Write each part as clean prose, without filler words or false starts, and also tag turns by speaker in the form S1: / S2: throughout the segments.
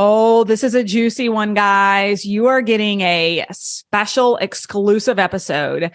S1: Oh, this is a juicy one, guys. You are getting a special exclusive episode.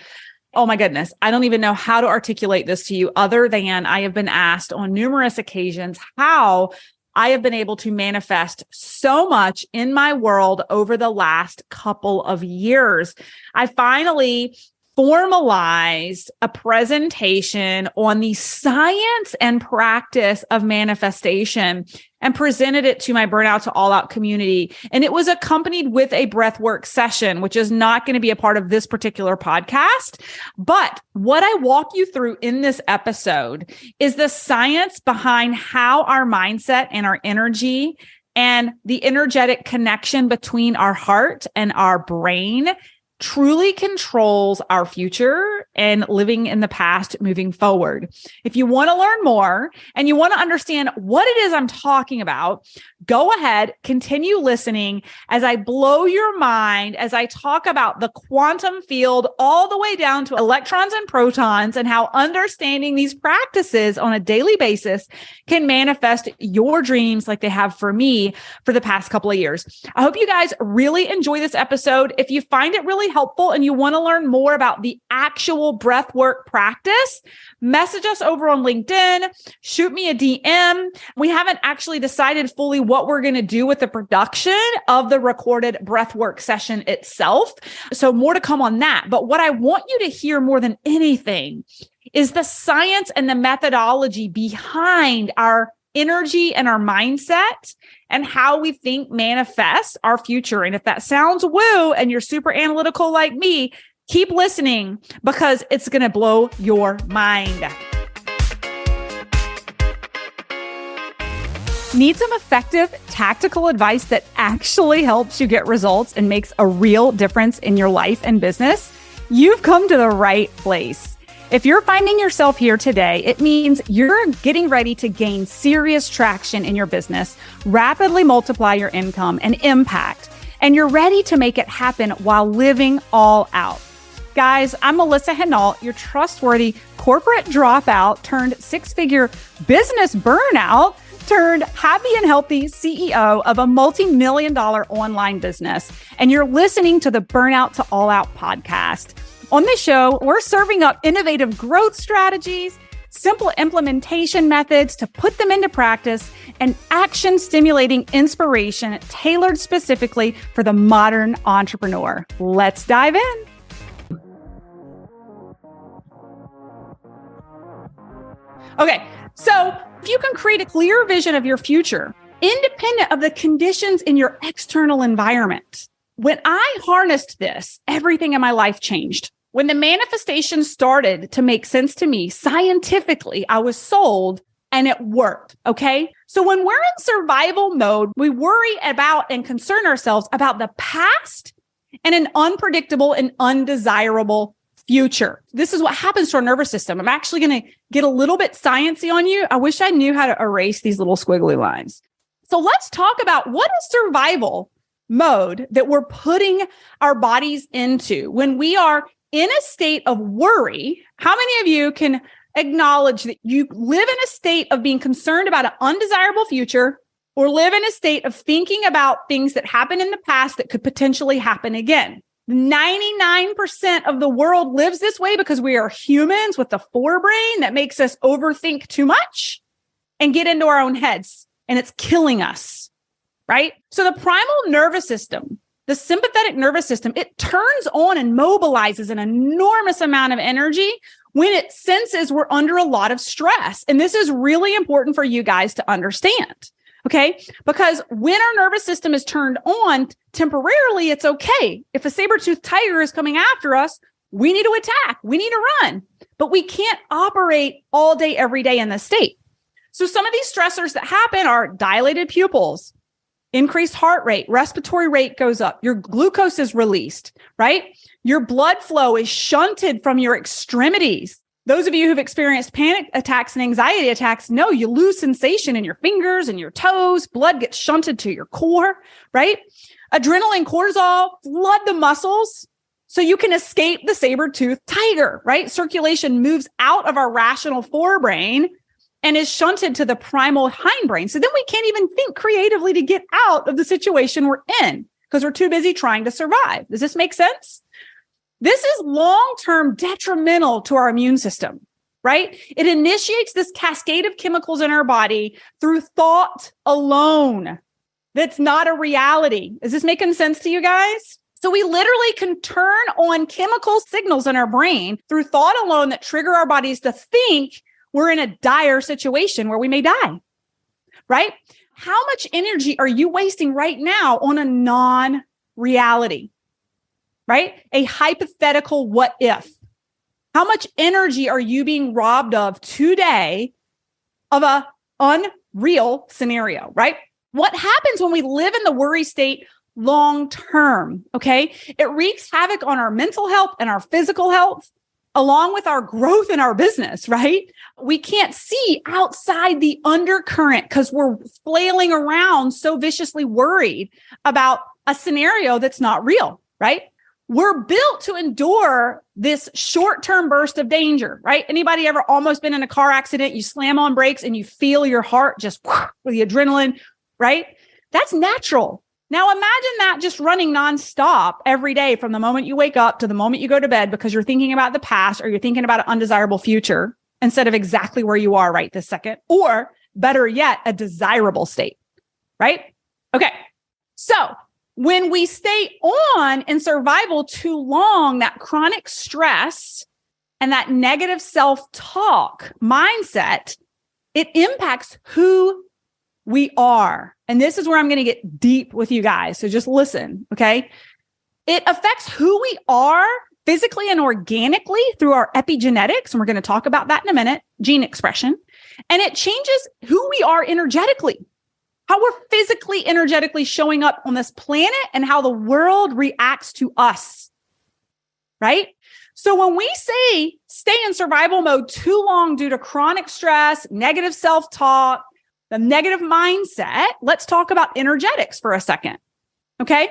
S1: Oh my goodness. I don't even know how to articulate this to you other than I have been asked on numerous occasions how I have been able to manifest so much in my world over the last couple of years. I finally formalized a presentation on the science and practice of manifestation and presented it to my Burnout to All Out community. And it was accompanied with a breathwork session, which is not going to be a part of this particular podcast. But what I walk you through in this episode is the science behind how our mindset and our energy and the energetic connection between our heart and our brain truly controls our future and living in the past moving forward. If you want to learn more and you want to understand what it is I'm talking about, go ahead, continue listening as I blow your mind, as I talk about the quantum field all the way down to electrons and protons and how understanding these practices on a daily basis can manifest your dreams like they have for me for the past couple of years. I hope you guys really enjoy this episode. If you find it really helpful and you want to learn more about the actual breath work practice, message us over on LinkedIn, shoot me a DM. We haven't actually decided fully what we're going to do with the production of the recorded breathwork session itself. So more to come on that. But what I want you to hear more than anything is the science and the methodology behind our energy and our mindset and how we think manifests our future. And if that sounds woo and you're super analytical like me, keep listening because it's going to blow your mind. Need some effective tactical advice that actually helps you get results and makes a real difference in your life and business? You've come to the right place. If you're finding yourself here today, it means you're getting ready to gain serious traction in your business, rapidly multiply your income and impact, and you're ready to make it happen while living all out. Guys, I'm Melissa Hinault, your trustworthy corporate dropout turned six-figure business burnout turned happy and healthy CEO of a multi-million-dollar online business. And you're listening to the Burnout to All Out podcast. On this show, we're serving up innovative growth strategies, simple implementation methods to put them into practice, and action-stimulating inspiration tailored specifically for the modern entrepreneur. Let's dive in. Okay, so if you can create a clear vision of your future, independent of the conditions in your external environment, when I harnessed this, everything in my life changed. When the manifestation started to make sense to me scientifically, I was sold and it worked. Okay. So when we're in survival mode, we worry about and concern ourselves about the past and an unpredictable and undesirable future. This is what happens to our nervous system. I'm actually going to get a little bit sciencey on you. I wish I knew how to erase these little squiggly lines. So let's talk about what is survival mode that we're putting our bodies into when we are in a state of worry. How many of you can acknowledge that you live in a state of being concerned about an undesirable future or live in a state of thinking about things that happened in the past that could potentially happen again? 99% of the world lives this way because we are humans with the forebrain that makes us overthink too much and get into our own heads, and it's killing us, right? So the primal nervous system, the sympathetic nervous system, it turns on and mobilizes an enormous amount of energy when it senses we're under a lot of stress. And this is really important for you guys to understand. Okay. Because when our nervous system is turned on temporarily, it's okay. If a saber-toothed tiger is coming after us, we need to attack. We need to run, but we can't operate all day, every day in this state. So some of these stressors that happen are dilated pupils, increased heart rate, respiratory rate goes up, your glucose is released, right? Your blood flow is shunted from your extremities. Those of you who've experienced panic attacks and anxiety attacks know you lose sensation in your fingers and your toes. Blood gets shunted to your core, right? Adrenaline, cortisol flood the muscles so you can escape the saber-toothed tiger, right? Circulation moves out of our rational forebrain and is shunted to the primal hindbrain. So then we can't even think creatively to get out of the situation we're in because we're too busy trying to survive. Does this make sense? This is long-term detrimental to our immune system, right? It initiates this cascade of chemicals in our body through thought alone. That's not a reality. Is this making sense to you guys? So we literally can turn on chemical signals in our brain through thought alone that trigger our bodies to think we're in a dire situation where we may die, right? How much energy are you wasting right now on a non-reality, right? A hypothetical what if? How much energy are you being robbed of today of a unreal scenario, right? What happens when we live in the worry state long term, okay? It wreaks havoc on our mental health and our physical health, along with our growth in our business, right? We can't see outside the undercurrent because we're flailing around so viciously worried about a scenario that's not real, right? We're built to endure this short-term burst of danger, right? Anybody ever almost been in a car accident? You slam on brakes and you feel your heart just with the adrenaline, right? That's natural. Now imagine that just running nonstop every day from the moment you wake up to the moment you go to bed because you're thinking about the past or you're thinking about an undesirable future instead of exactly where you are right this second, or better yet, a desirable state, right? Okay. So when we stay on in survival too long, that chronic stress and that negative self-talk mindset, it impacts who we are. And this is where I'm going to get deep with you guys. So just listen, okay? It affects who we are physically and organically through our epigenetics. And we're going to talk about that in a minute, gene expression. And it changes who we are energetically, how we're physically, energetically showing up on this planet and how the world reacts to us, right? So when we say stay in survival mode too long due to chronic stress, negative self-talk, the negative mindset, let's talk about energetics for a second, okay?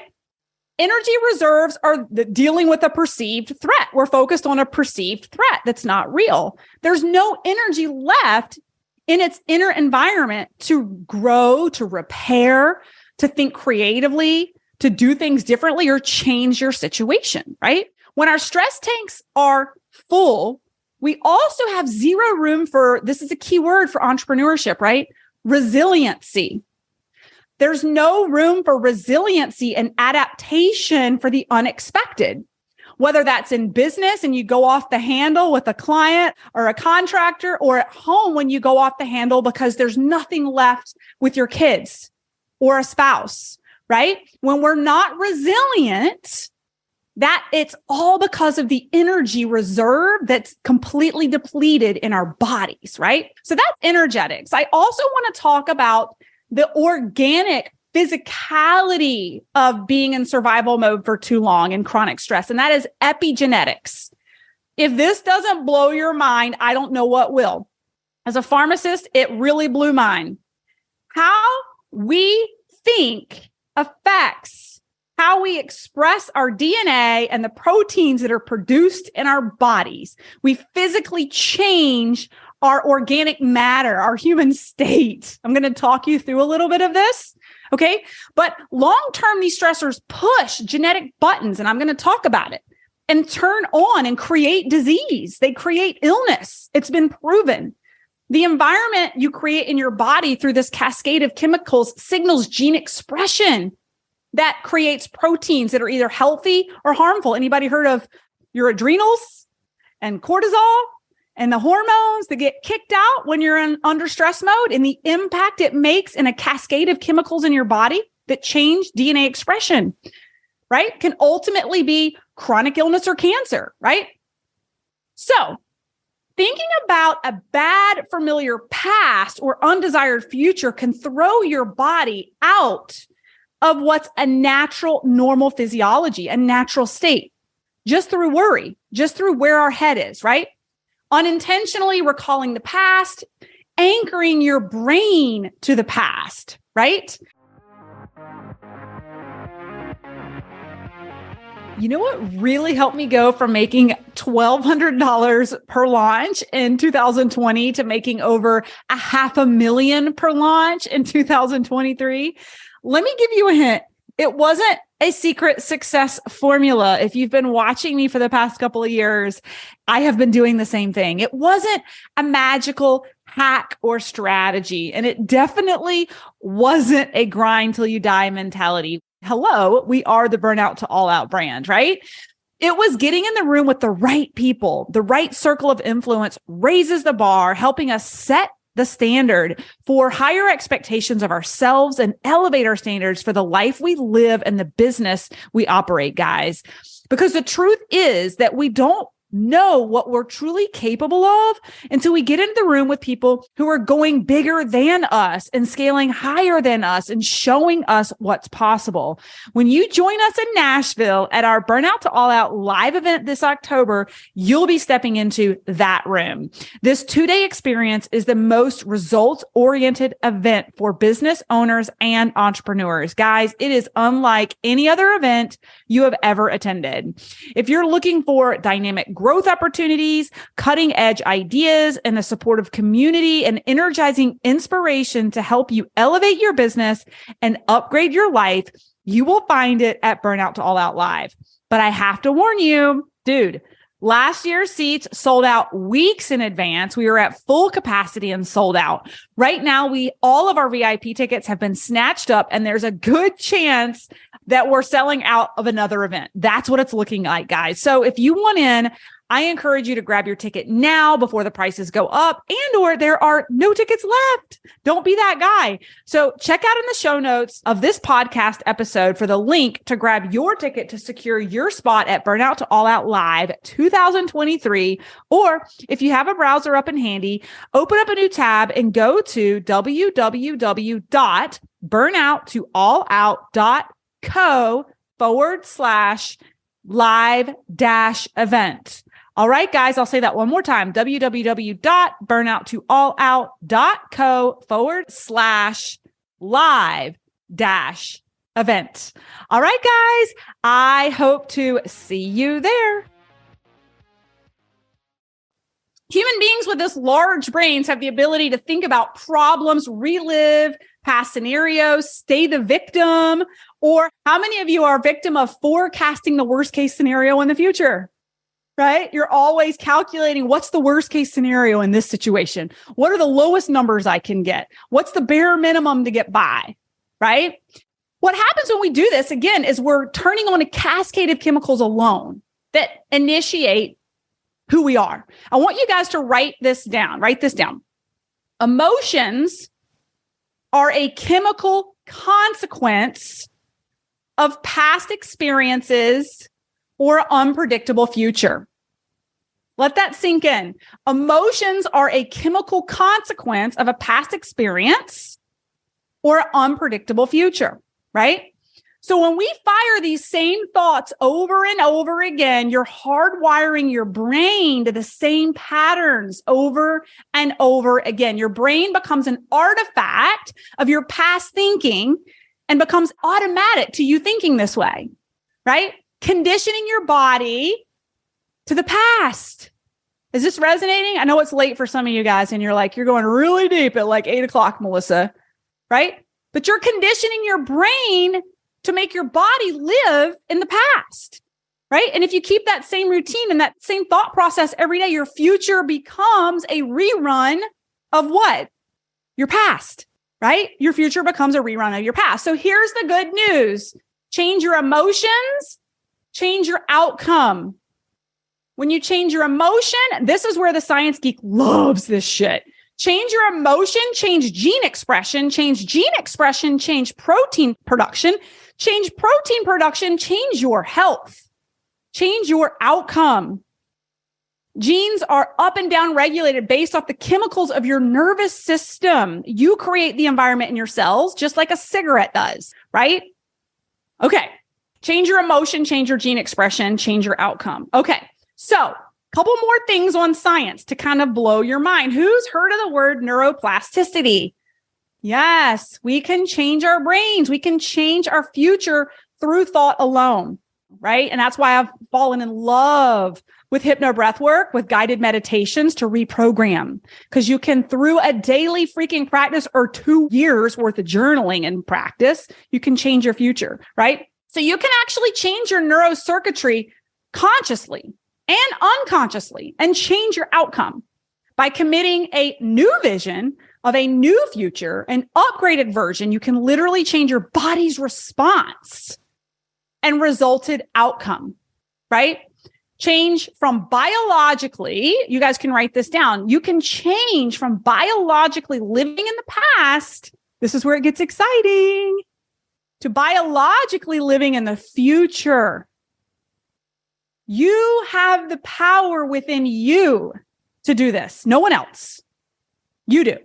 S1: Energy reserves are dealing with a perceived threat. We're focused on a perceived threat that's not real. There's no energy left in its inner environment to grow, to repair, to think creatively, to do things differently or change your situation, right? When our stress tanks are full, we also have zero room for, this is a key word for entrepreneurship, right? Resiliency. There's no room for resiliency and adaptation for the unexpected, whether that's in business and you go off the handle with a client or a contractor, or at home when you go off the handle because there's nothing left with your kids or a spouse, right? When we're not resilient, that it's all because of the energy reserve that's completely depleted in our bodies, right? So that's energetics. I also want to talk about the organic physicality of being in survival mode for too long and chronic stress, and that is epigenetics. If this doesn't blow your mind, I don't know what will. As a pharmacist, it really blew mine. How we think affects how we express our DNA and the proteins that are produced in our bodies. We physically change our organic matter, our human state. I'm going to talk you through a little bit of this, okay? But long-term, these stressors push genetic buttons, and I'm going to talk about it, and turn on and create disease. They create illness. It's been proven. The environment you create in your body through this cascade of chemicals signals gene expression that creates proteins that are either healthy or harmful. Anybody heard of your adrenals and cortisol and the hormones that get kicked out when you're under stress mode, and the impact it makes in a cascade of chemicals in your body that change DNA expression, right? Can ultimately be chronic illness or cancer, right? So thinking about a bad familiar past or undesired future can throw your body out of what's a natural, normal physiology, a natural state, just through worry, just through where our head is, right? Unintentionally recalling the past, anchoring your brain to the past, right? You know what really helped me go from making $1,200 per launch in 2020 to making over $500,000 per launch in 2023. Let me give you a hint. It wasn't a secret success formula. If you've been watching me for the past couple of years, I have been doing the same thing. It wasn't a magical hack or strategy, and it definitely wasn't a grind till you die mentality. Hello, we are the Burnout to All Out brand, right? It was getting in the room with the right people. The right circle of influence raises the bar, helping us set the standard for higher expectations of ourselves and elevate our standards for the life we live and the business we operate, guys. Because the truth is that we don't know what we're truly capable of until we get into the room with people who are going bigger than us and scaling higher than us and showing us what's possible. When you join us in Nashville at our Burnout to All Out live event this October, you'll be stepping into that room. This 2-day experience is the most results-oriented event for business owners and entrepreneurs. Guys, it is unlike any other event you have ever attended. If you're looking for dynamic growth opportunities, cutting edge ideas, and a supportive community and energizing inspiration to help you elevate your business and upgrade your life, you will find it at Burnout to All Out Live. But I have to warn you, dude, last year's seats sold out weeks in advance. We were at full capacity and sold out. Right now, all of our VIP tickets have been snatched up, and there's a good chance that we're selling out of another event. That's what it's looking like, guys. So if you want in, I encourage you to grab your ticket now before the prices go up or there are no tickets left. Don't be that guy. So check out in the show notes of this podcast episode for the link to grab your ticket to secure your spot at Burnout to All Out Live 2023. Or if you have a browser up and handy, open up a new tab and go to www.burnout2allout.co/live-event. All right, guys, I'll say that one more time, www.burnout2allout.co/live-event. All right, guys, I hope to see you there. Human beings with this large brains have the ability to think about problems, relive past scenarios, stay the victim, or how many of you are a victim of forecasting the worst case scenario in the future? Right? You're always calculating what's the worst case scenario in this situation? What are the lowest numbers I can get? What's the bare minimum to get by? Right? What happens when we do this, again, is we're turning on a cascade of chemicals alone that initiate who we are. I want you guys to write this down. Write this down. Emotions are a chemical consequence of past experiences or unpredictable future. Let that sink in. Emotions are a chemical consequence of a past experience or unpredictable future, right? So when we fire these same thoughts over and over again, you're hardwiring your brain to the same patterns over and over again. Your brain becomes an artifact of your past thinking and becomes automatic to you thinking this way, right? Conditioning your body to the past. Is this resonating? I know it's late for some of you guys and you're going really deep at like 8:00, Melissa, right? But you're conditioning your brain to make your body live in the past, right? And if you keep that same routine and that same thought process every day, your future becomes a rerun of what? Your past, right? Your future becomes a rerun of your past. So here's the good news. Change your emotions, change your outcome. When you change your emotion, this is where the science geek loves this shit. Change your emotion, change gene expression, change protein production, change your health, change your outcome. Genes are up and down regulated based off the chemicals of your nervous system. You create the environment in your cells just like a cigarette does, right? Okay. Change your emotion, change your gene expression, change your outcome. Okay. So a couple more things on science to kind of blow your mind. Who's heard of the word neuroplasticity? Yes, we can change our brains. We can change our future through thought alone, right? And that's why I've fallen in love with hypno breathwork, with guided meditations to reprogram. Because you can, through a daily freaking practice or 2 years worth of journaling and practice, you can change your future, right? So you can actually change your neurocircuitry consciously and unconsciously and change your outcome by committing a new vision of a new future, an upgraded version. You can literally change your body's response and resulted outcome, right? Change from biologically, you guys can write this down. You can change from biologically living in the past. This is where it gets exciting, to biologically living in the future. You have the power within you to do this. No one else. You do.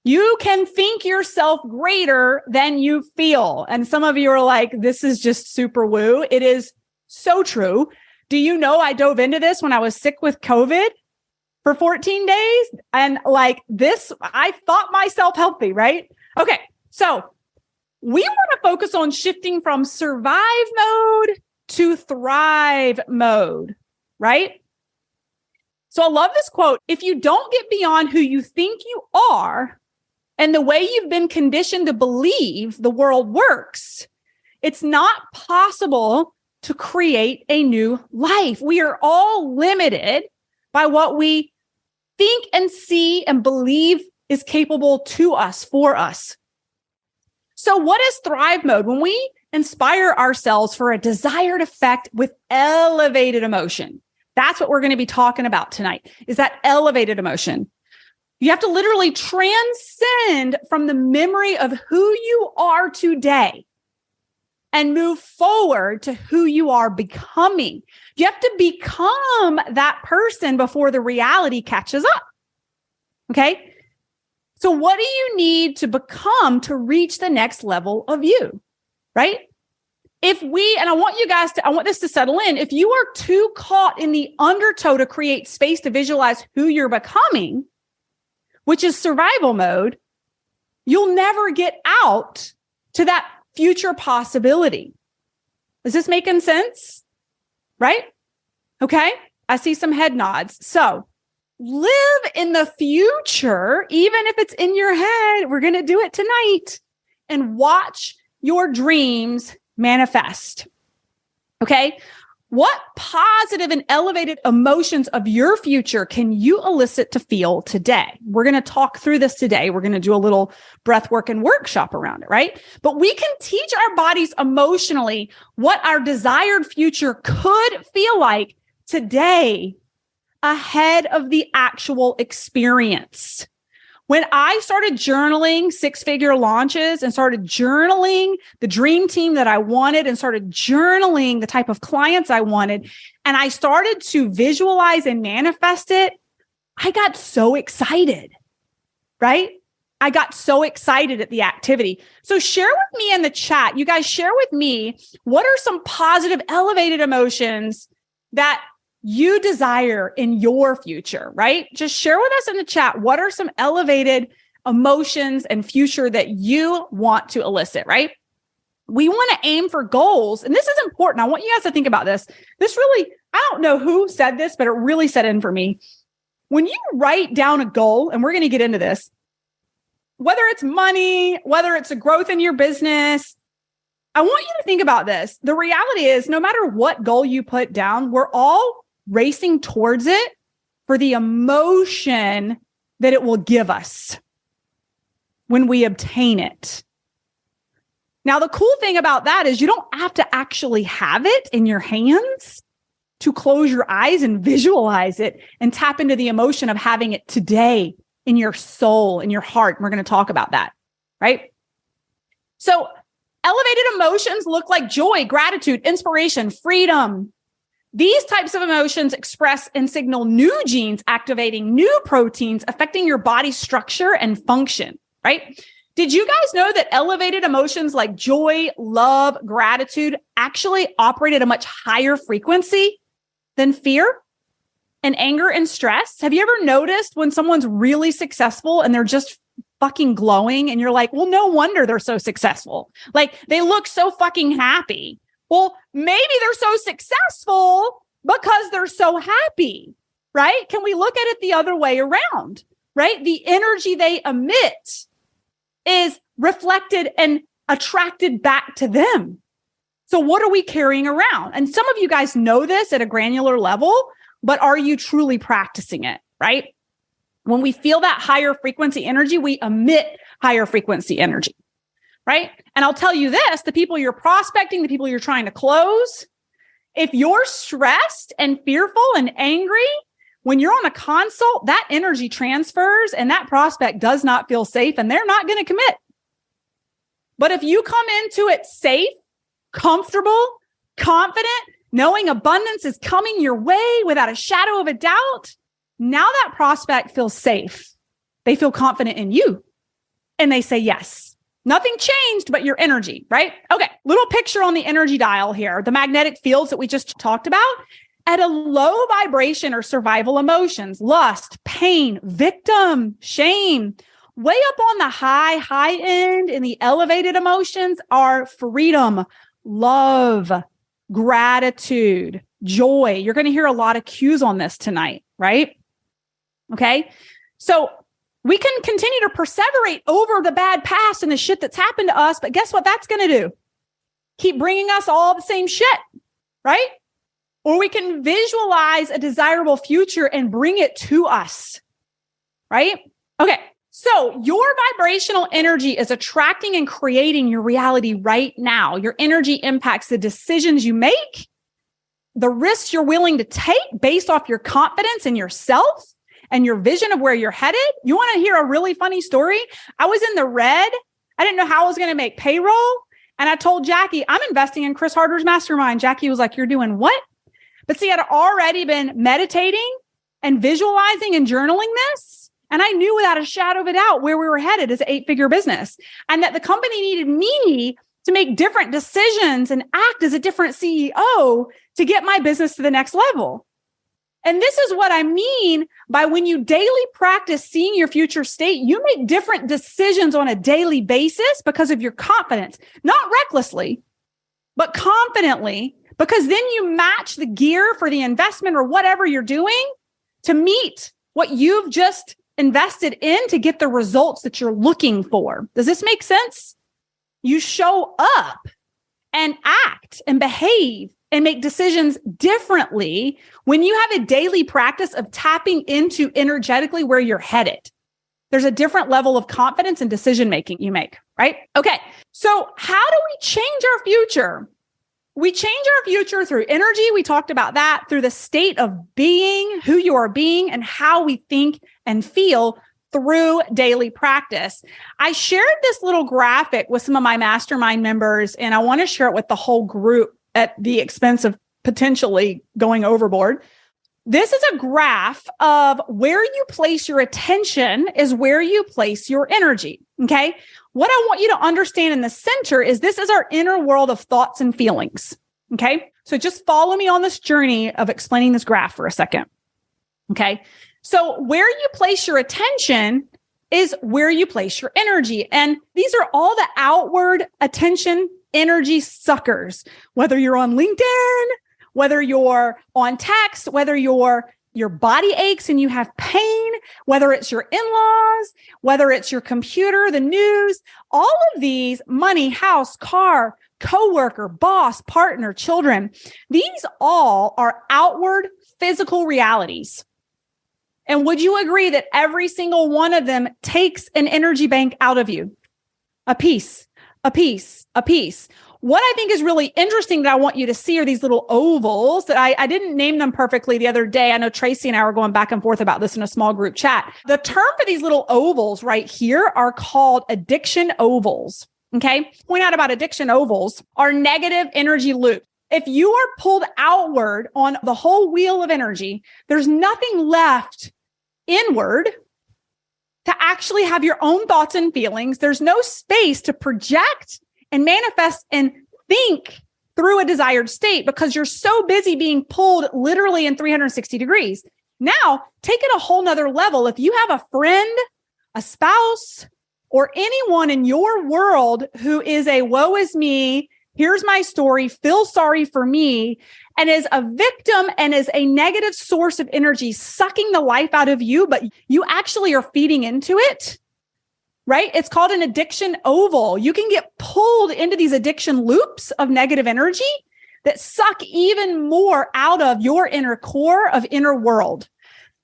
S1: You can think yourself greater than you feel. And some of you are like, this is just super woo. It is so true. Do you know I dove into this when I was sick with COVID for 14 days? And like this, I thought myself healthy, right? Okay. So we want to focus on shifting from survive mode to thrive mode, right? So I love this quote. If you don't get beyond who you think you are and the way you've been conditioned to believe the world works, it's not possible to create a new life. We are all limited by what we think and see and believe is capable to us, for us. So what is thrive mode? When we inspire ourselves for a desired effect with elevated emotion, that's what we're going to be talking about tonight, is that elevated emotion. You have to literally transcend from the memory of who you are today and move forward to who you are becoming. You have to become that person before the reality catches up. Okay? So what do you need to become to reach the next level of you? Right? And I want this to settle in. If you are too caught in the undertow to create space to visualize who you're becoming, which is survival mode, you'll never get out to that future possibility. Is this making sense? Right? Okay. I see some head nods. So live in the future, even if it's in your head. We're going to do it tonight, and watch your dreams manifest. Okay. What positive and elevated emotions of your future can you elicit to feel today? We're going to talk through this today. We're going to do a little breath work and workshop around it, right? But we can teach our bodies emotionally what our desired future could feel like today ahead of the actual experience. When I started journaling 6-figure launches and started journaling the dream team that I wanted and started journaling the type of clients I wanted, and I started to visualize and manifest it, I got so excited, right? I got so excited at the activity. So share with me in the chat. You guys share with me, what are some positive, elevated emotions that you desire in your future, right? Just share with us in the chat. What are some elevated emotions and future that you want to elicit, right? We want to aim for goals. And this is important. I want you guys to think about this. This really, I don't know who said this, but it really set in for me. When you write down a goal, and we're going to get into this, whether it's money, whether it's a growth in your business, I want you to think about this. The reality is, no matter what goal you put down, we're all racing towards it for the emotion that it will give us when we obtain it. Now, the cool thing about that is you don't have to actually have it in your hands to close your eyes and visualize it and tap into the emotion of having it today in your soul, in your heart. And we're going to talk about that, right? So elevated emotions look like joy, gratitude, inspiration, freedom. These types of emotions express and signal new genes, activating new proteins, affecting your body's structure and function, right? Did you guys know that elevated emotions like joy, love, gratitude actually operate at a much higher frequency than fear and anger and stress? Have you ever noticed when someone's really successful and they're just fucking glowing and you're like, well, no wonder they're so successful. Like, they look so fucking happy. Well, maybe they're so successful because they're so happy, right? Can we look at it the other way around, right? The energy they emit is reflected and attracted back to them. So what are we carrying around? And some of you guys know this at a granular level, but are you truly practicing it, right? When we feel that higher frequency energy, we emit higher frequency energy, right? And I'll tell you this, the people you're prospecting, the people you're trying to close, if you're stressed and fearful and angry, when you're on a consult, that energy transfers and that prospect does not feel safe and they're not going to commit. But if you come into it safe, comfortable, confident, knowing abundance is coming your way without a shadow of a doubt, now that prospect feels safe. They feel confident in you and they say yes. Nothing changed but your energy, right? Okay, little picture on the energy dial here, the magnetic fields that we just talked about. At a low vibration or survival emotions, lust, pain, victim, shame. Way up on the high end in the elevated emotions are freedom, love, gratitude, joy. You're going to hear a lot of cues on this tonight, right? Okay. So we can continue to perseverate over the bad past and the shit that's happened to us. But guess what that's going to do? Keep bringing us all the same shit, right? Or we can visualize a desirable future and bring it to us, right? Okay. So your vibrational energy is attracting and creating your reality right now. Your energy impacts the decisions you make, the risks you're willing to take based off your confidence in yourself and your vision of where you're headed. You want to hear a really funny story? I was in the red. I didn't know how I was going to make payroll. And I told Jackie, I'm investing in Chris Harder's mastermind. Jackie was like, you're doing what? But see, I'd already been meditating and visualizing and journaling this. And I knew without a shadow of a doubt where we were headed as an 8-figure business and that the company needed me to make different decisions and act as a different CEO to get my business to the next level. And this is what I mean by when you daily practice seeing your future state, you make different decisions on a daily basis because of your confidence, not recklessly, but confidently, because then you match the gear for the investment or whatever you're doing to meet what you've just invested in to get the results that you're looking for. Does this make sense? You show up and act and behave and make decisions differently when you have a daily practice of tapping into energetically where you're headed. There's a different level of confidence and decision-making you make, right? Okay. So how do we change our future? We change our future through energy. We talked about that through the state of being, who you are being, and how we think and feel through daily practice. I shared this little graphic with some of my mastermind members, and I want to share it with the whole group at the expense of potentially going overboard. This is a graph of where you place your attention is where you place your energy. Okay. What I want you to understand in the center is this is our inner world of thoughts and feelings. Okay. So just follow me on this journey of explaining this graph for a second. Okay. So where you place your attention is where you place your energy. And these are all the outward attention energy suckers, whether you're on LinkedIn, whether you're on text, whether your body aches and you have pain, whether it's your in-laws, whether it's your computer, the news, all of these, money, house, car, coworker, boss, partner, children, these all are outward physical realities. And would you agree that every single one of them takes an energy bank out of you? A piece, a piece, a piece. What I think is really interesting that I want you to see are these little ovals that I didn't name them perfectly the other day. I know Tracy and I were going back and forth about this in a small group chat. The term for these little ovals right here are called addiction ovals. Okay. Point out about addiction ovals are negative energy loops. If you are pulled outward on the whole wheel of energy, there's nothing left inward to actually have your own thoughts and feelings. There's no space to project and manifest and think through a desired state because you're so busy being pulled literally in 360 degrees. Now, take it a whole nother level. If you have a friend, a spouse, or anyone in your world who is a woe is me, here's my story, feel sorry for me, and is a victim and is a negative source of energy sucking the life out of you, but you actually are feeding into it, right? It's called an addiction oval. You can get pulled into these addiction loops of negative energy that suck even more out of your inner core of inner world.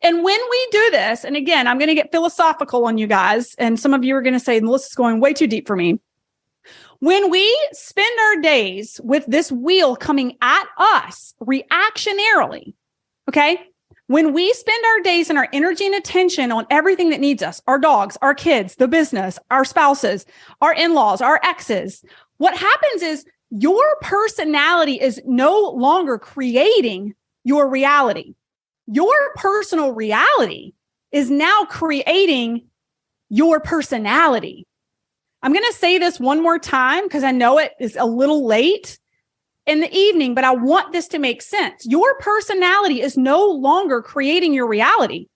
S1: And when we do this, and again, I'm going to get philosophical on you guys, and some of you are going to say, Melissa's going way too deep for me. When we spend our days with this wheel coming at us reactionarily, okay? When we spend our days and our energy and attention on everything that needs us, our dogs, our kids, the business, our spouses, our in-laws, our exes, what happens is your personality is no longer creating your reality. Your personal reality is now creating your personality. I'm going to say this one more time because I know it is a little late in the evening, but I want this to make sense. Your personality is no longer creating your reality.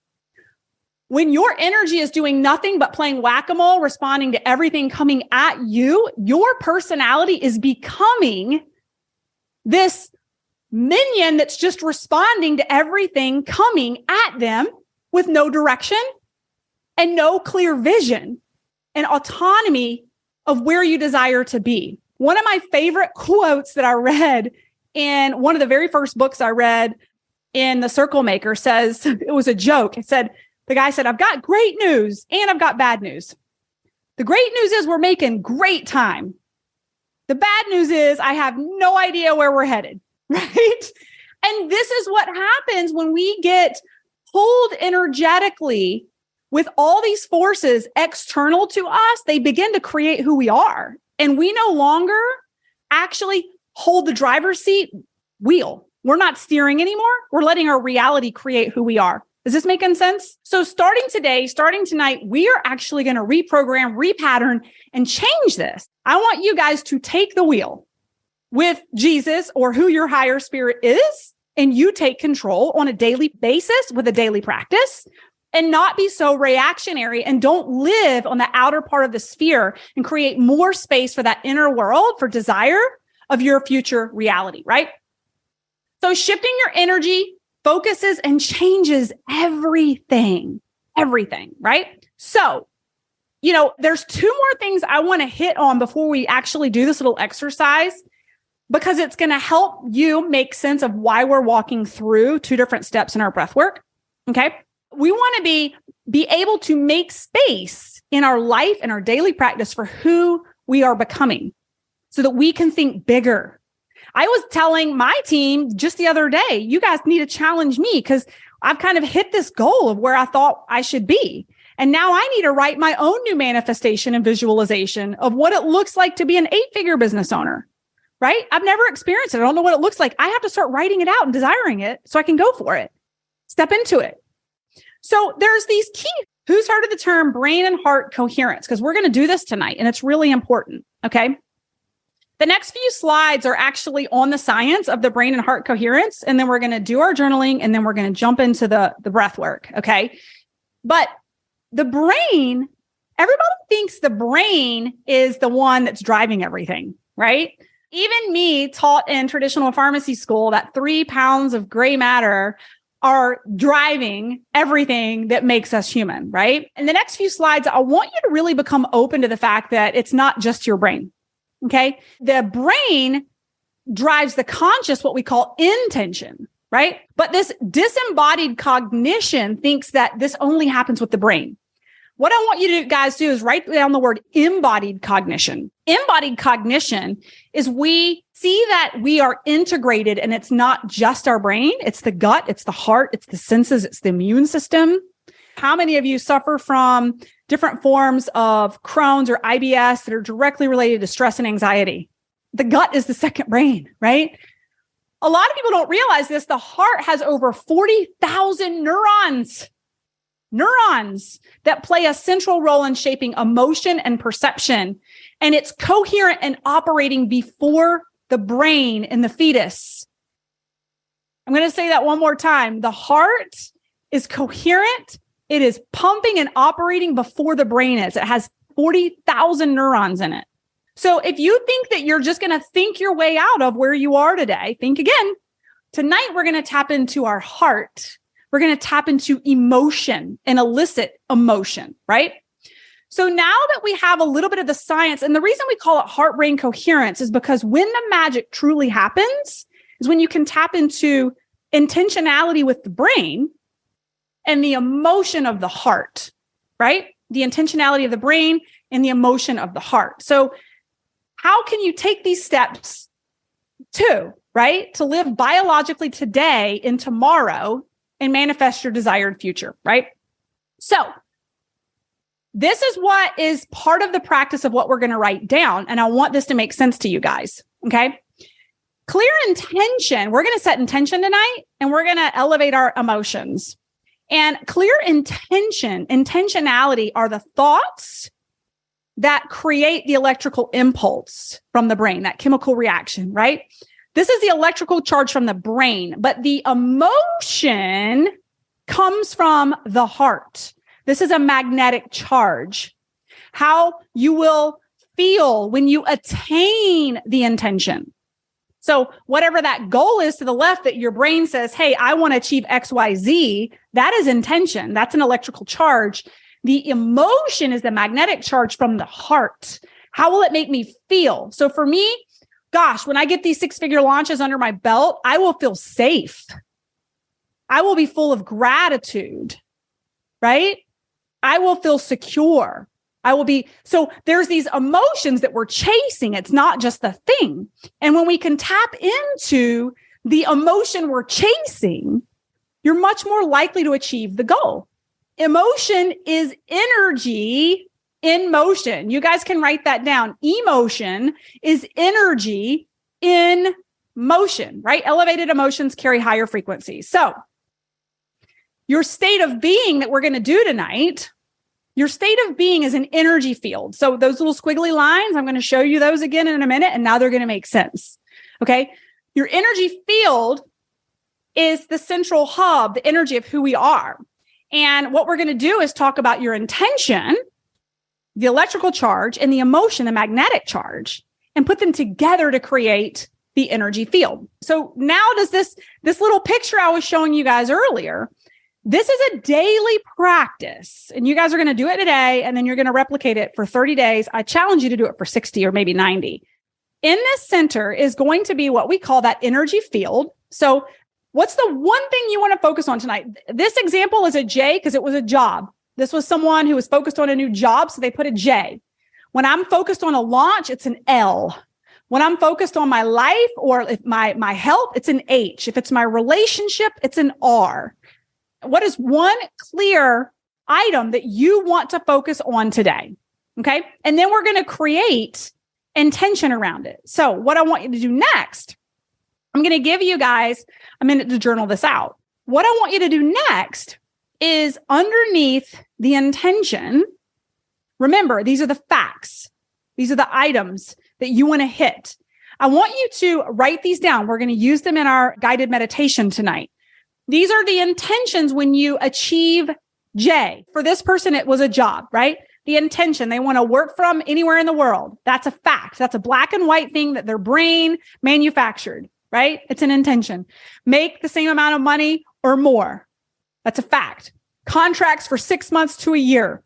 S1: When your energy is doing nothing but playing whack-a-mole, responding to everything coming at you, your personality is becoming this minion that's just responding to everything coming at them with no direction and no clear vision and autonomy of where you desire to be. One of my favorite quotes that I read in one of the very first books I read in The Circle Maker says, it was a joke. It said, the guy said, I've got great news and I've got bad news. The great news is we're making great time. The bad news is I have no idea where we're headed, right? And this is what happens when we get pulled energetically with all these forces external to us. They begin to create who we are. And we no longer actually hold the driver's seat wheel. We're not steering anymore. We're letting our reality create who we are. Is this making sense? So starting today, starting tonight, we are actually going to reprogram, repattern, and change this. I want you guys to take the wheel with Jesus or who your higher spirit is, and you take control on a daily basis with a daily practice. And not be so reactionary, and don't live on the outer part of the sphere, and create more space for that inner world for desire of your future reality, right? So shifting your energy focuses and changes everything, right? So, there's two more things I want to hit on before we actually do this little exercise, because it's going to help you make sense of why we're walking through two different steps in our breath work. Okay. We want to be able to make space in our life and our daily practice for who we are becoming so that we can think bigger. I was telling my team just the other day, you guys need to challenge me because I've kind of hit this goal of where I thought I should be. And now I need to write my own new manifestation and visualization of what it looks like to be an 8-figure business owner, right? I've never experienced it. I don't know what it looks like. I have to start writing it out and desiring it so I can go for it, step into it. So there's these key, who's heard of the term brain and heart coherence? Because we're going to do this tonight and it's really important. Okay. The next few slides are actually on the science of the brain and heart coherence. And then we're going to do our journaling and then we're going to jump into the breath work. Okay. But the brain, everybody thinks the brain is the one that's driving everything, right? Even me taught in traditional pharmacy school that 3 pounds of gray matter are driving everything that makes us human, right? In the next few slides, I want you to really become open to the fact that it's not just your brain, okay? The brain drives the conscious, what we call intention, right? But this disembodied cognition thinks that this only happens with the brain. What I want you to guys do is write down the word embodied cognition. Embodied cognition is we see that we are integrated and it's not just our brain. It's the gut, it's the heart, it's the senses, it's the immune system. How many of you suffer from different forms of Crohn's or IBS that are directly related to stress and anxiety? The gut is the second brain, right? A lot of people don't realize this. The heart has over 40,000 neurons that play a central role in shaping emotion and perception. And it's coherent and operating before the brain in the fetus. I'm going to say that one more time. The heart is coherent. It is pumping and operating before the brain is. It has 40,000 neurons in it. So if you think that you're just going to think your way out of where you are today, think again. Tonight, we're going to tap into our heart. We're going to tap into emotion and elicit emotion, right? So now that we have a little bit of the science, and the reason we call it heart-brain coherence is because when the magic truly happens is when you can tap into intentionality with the brain and the emotion of the heart, right? The intentionality of the brain and the emotion of the heart. So how can you take these steps to live biologically today and tomorrow and manifest your desired future, right? So this is what is part of the practice of what we're going to write down. And I want this to make sense to you guys, okay? Clear intention. We're going to set intention tonight, and we're going to elevate our emotions. And clear intentionality are the thoughts that create the electrical impulse from the brain, that chemical reaction, right? This is the electrical charge from the brain, but the emotion comes from the heart. This is a magnetic charge. How you will feel when you attain the intention. So whatever that goal is to the left that your brain says, hey, I want to achieve X, Y, Z, that is intention. That's an electrical charge. The emotion is the magnetic charge from the heart. How will it make me feel? So for me, gosh, when I get these 6-figure launches under my belt, I will feel safe. I will be full of gratitude, right? I will feel secure. So there's these emotions that we're chasing. It's not just the thing. And when we can tap into the emotion we're chasing, you're much more likely to achieve the goal. Emotion is energy in motion. You guys can write that down. Emotion is energy in motion, right? Elevated emotions carry higher frequencies. So your state of being that we're going to do tonight, your state of being is an energy field. So those little squiggly lines, I'm going to show you those again in a minute, and now they're going to make sense. Okay. Your energy field is the central hub, the energy of who we are. And what we're going to do is talk about your intention, the electrical charge, and the emotion, the magnetic charge, and put them together to create the energy field. So now does this little picture I was showing you guys earlier, this is a daily practice, and you guys are going to do it today, and then you're going to replicate it for 30 days. I challenge you to do it for 60 or maybe 90. In this center is going to be what we call that energy field. So what's the one thing you want to focus on tonight? This example is a J because it was a job. This was someone who was focused on a new job, so they put a J. When I'm focused on a launch, it's an L. When I'm focused on my life or if my health, it's an H. If it's my relationship, it's an R. What is one clear item that you want to focus on today? Okay. And then we're going to create intention around it. So what I want you to do next, I'm going to give you guys a minute to journal this out. What I want you to do next is underneath the intention. Remember, these are the facts. These are the items that you want to hit. I want you to write these down. We're going to use them in our guided meditation tonight. These are the intentions when you achieve J. For this person, it was a job, right? The intention, they want to work from anywhere in the world. That's a fact. That's a black and white thing that their brain manufactured, right? It's an intention. Make the same amount of money or more. That's a fact. Contracts for 6 months to a year.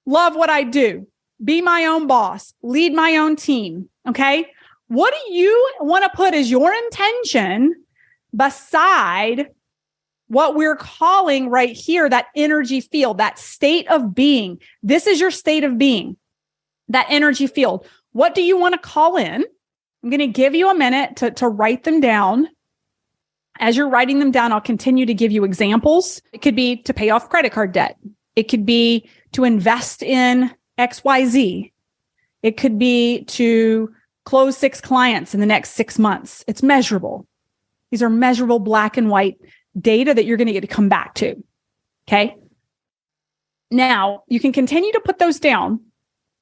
S1: Love what I do. Be my own boss. Lead my own team. Okay. What do you want to put as your intention beside what we're calling right here, that energy field, that state of being? This is your state of being, that energy field. What do you want to call in? I'm going to give you a minute to write them down. As you're writing them down, I'll continue to give you examples. It could be to pay off credit card debt. It could be to invest in XYZ. It could be to close 6 clients in the next 6 months. It's measurable. These are measurable black and white data that you're going to get to come back to. Okay. Now you can continue to put those down.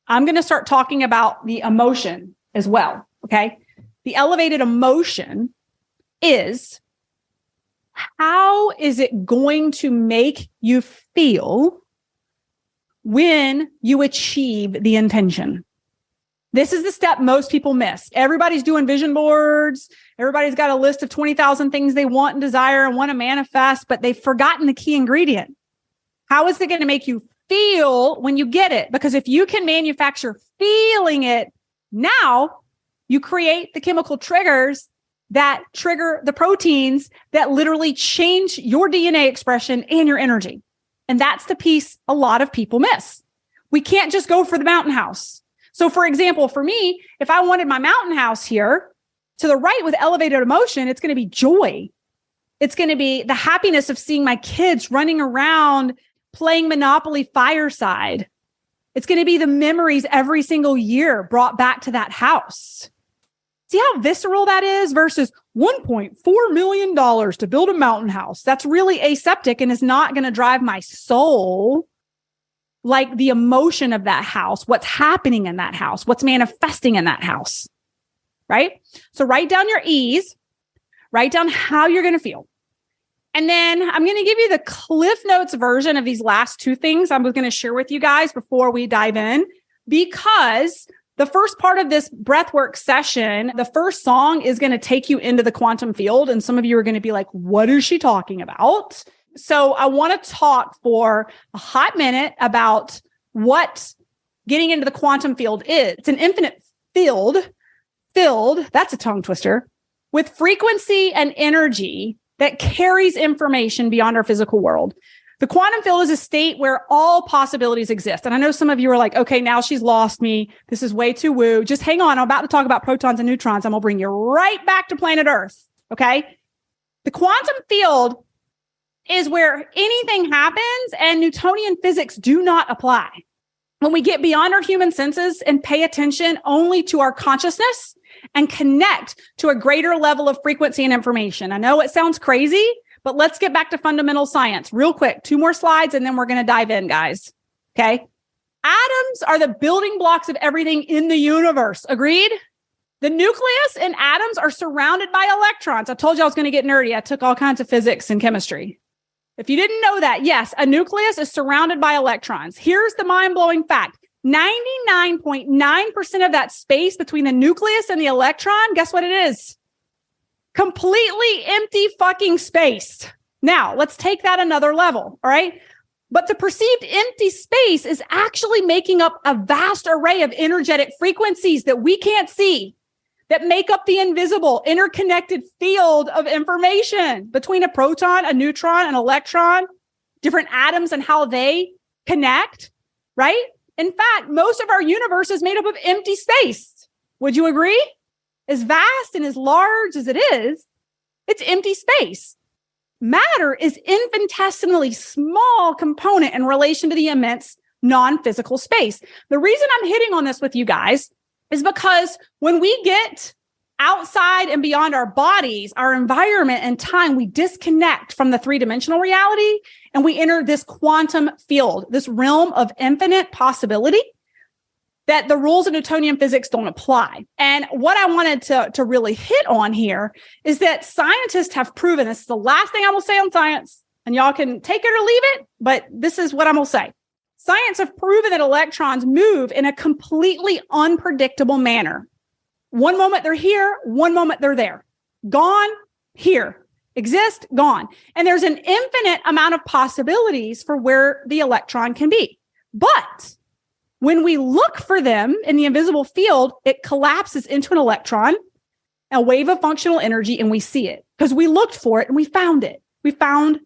S1: I'm going to start talking about the emotion as well. Okay. The elevated emotion is, how is it going to make you feel when you achieve the intention? This is the step most people miss. Everybody's doing vision boards. Everybody's got a list of 20,000 things they want and desire and want to manifest, but they've forgotten the key ingredient. How is it going to make you feel when you get it? Because if you can manufacture feeling it now, you create the chemical triggers that trigger the proteins that literally change your DNA expression and your energy. And that's the piece a lot of people miss. We can't just go for the mountain house. So for example, for me, if I wanted my mountain house here to the right with elevated emotion, it's going to be joy. It's going to be the happiness of seeing my kids running around playing Monopoly Fireside. It's going to be the memories every single year brought back to that house. See how visceral that is versus $1.4 million to build a mountain house. That's really aseptic and is not going to drive my soul like the emotion of that house, what's happening in that house, what's manifesting in that house, right? So write down your E's, write down how you're going to feel. And then I'm going to give you the Cliff Notes version of these last two things I'm going to share with you guys before we dive in, because the first part of this breathwork session, the first song is going to take you into the quantum field. And some of you are going to be like, what is she talking about? So I want to talk for a hot minute about what getting into the quantum field is. It's an infinite field, that's a tongue twister, with frequency and energy that carries information beyond our physical world. The quantum field is a state where all possibilities exist. And I know some of you are like, okay, now she's lost me. This is way too woo. Just hang on. I'm about to talk about protons and neutrons. I'm going to bring you right back to planet Earth. Okay. The quantum field is where anything happens and Newtonian physics do not apply. When we get beyond our human senses and pay attention only to our consciousness and connect to a greater level of frequency and information. I know it sounds crazy, but let's get back to fundamental science real quick. 2 more slides and then we're going to dive in, guys. Okay. Atoms are the building blocks of everything in the universe. Agreed? The nucleus and atoms are surrounded by electrons. I told you I was going to get nerdy. I took all kinds of physics and chemistry. If you didn't know that, yes, a nucleus is surrounded by electrons. Here's the mind-blowing fact. 99.9% of that space between the nucleus and the electron, guess what it is? Completely empty fucking space. Now, let's take that another level, all right? But the perceived empty space is actually making up a vast array of energetic frequencies that we can't see, that make up the invisible, interconnected field of information between a proton, a neutron, an electron, different atoms and how they connect, right? In fact, most of our universe is made up of empty space. Would you agree? As vast and as large as it is, it's empty space. Matter is infinitesimally small component in relation to the immense non-physical space. The reason I'm hitting on this with you guys is because when we get outside and beyond our bodies, our environment and time, we disconnect from the 3-dimensional reality and we enter this quantum field, this realm of infinite possibility that the rules of Newtonian physics don't apply. And what I wanted to really hit on here is that scientists have proven, this is the last thing I will say on science, and y'all can take it or leave it, but this is what I'm going to say. Science have proven that electrons move in a completely unpredictable manner. One moment they're here, one moment they're there. Gone, here. Exist, gone. And there's an infinite amount of possibilities for where the electron can be. But when we look for them in the invisible field, it collapses into an electron, a wave of functional energy, and we see it because we looked for it and we found it. We found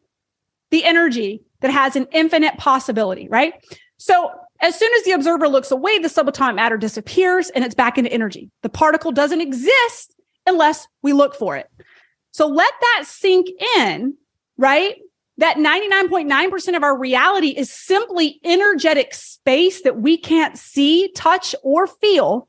S1: the energy that has an infinite possibility, right? So as soon as the observer looks away, the subatomic matter disappears and it's back into energy. The particle doesn't exist unless we look for it. So let that sink in, right? That 99.9% of our reality is simply energetic space that we can't see, touch, or feel.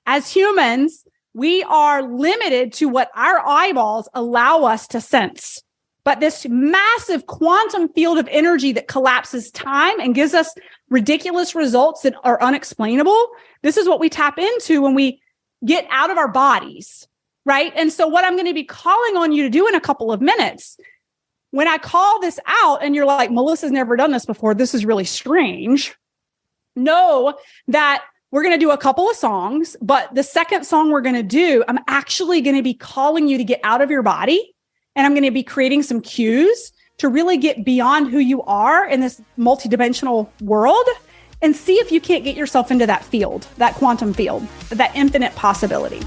S1: As humans, we are limited to what our eyeballs allow us to sense. But this massive quantum field of energy that collapses time and gives us ridiculous results that are unexplainable, this is what we tap into when we get out of our bodies, right? And so what I'm going to be calling on you to do in a couple of minutes, when I call this out and you're like, Melissa's never done this before, this is really strange, know that We're going to do a couple of songs, but the second song we're going to do, I'm actually going to be calling you to get out of your body. And I'm going to be creating some cues to really get beyond who you are in this multidimensional world and see if you can't get yourself into that field, that quantum field, that infinite possibility.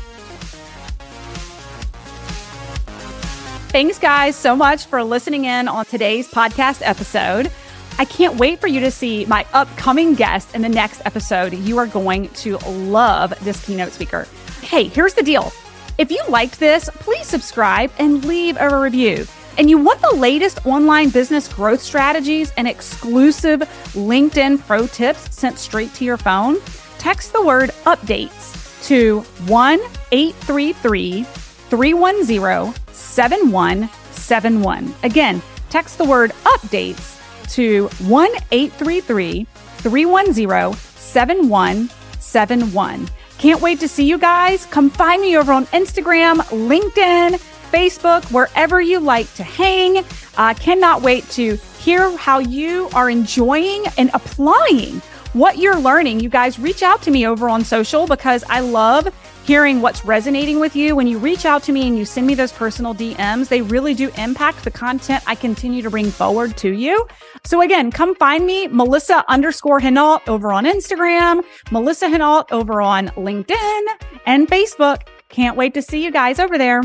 S1: Thanks, guys, so much for listening in on today's podcast episode. I can't wait for you to see my upcoming guest in the next episode. You are going to love this keynote speaker. Hey, here's the deal. If you liked this, please subscribe and leave a review. And you want the latest online business growth strategies and exclusive LinkedIn pro tips sent straight to your phone? Text the word updates to 1-833-310-7171. Again, text the word updates to 1-833-310-7171. Can't wait to see you guys. Come find me over on Instagram, LinkedIn, Facebook, wherever you like to hang. Cannot wait to hear how you are enjoying and applying what you're learning. You guys reach out to me over on social because I love hearing what's resonating with you. When you reach out to me and you send me those personal DMs, they really do impact the content I continue to bring forward to you. So again, come find me, Melissa_Hinault over on Instagram, Melissa Hinault over on LinkedIn and Facebook. Can't wait to see you guys over there.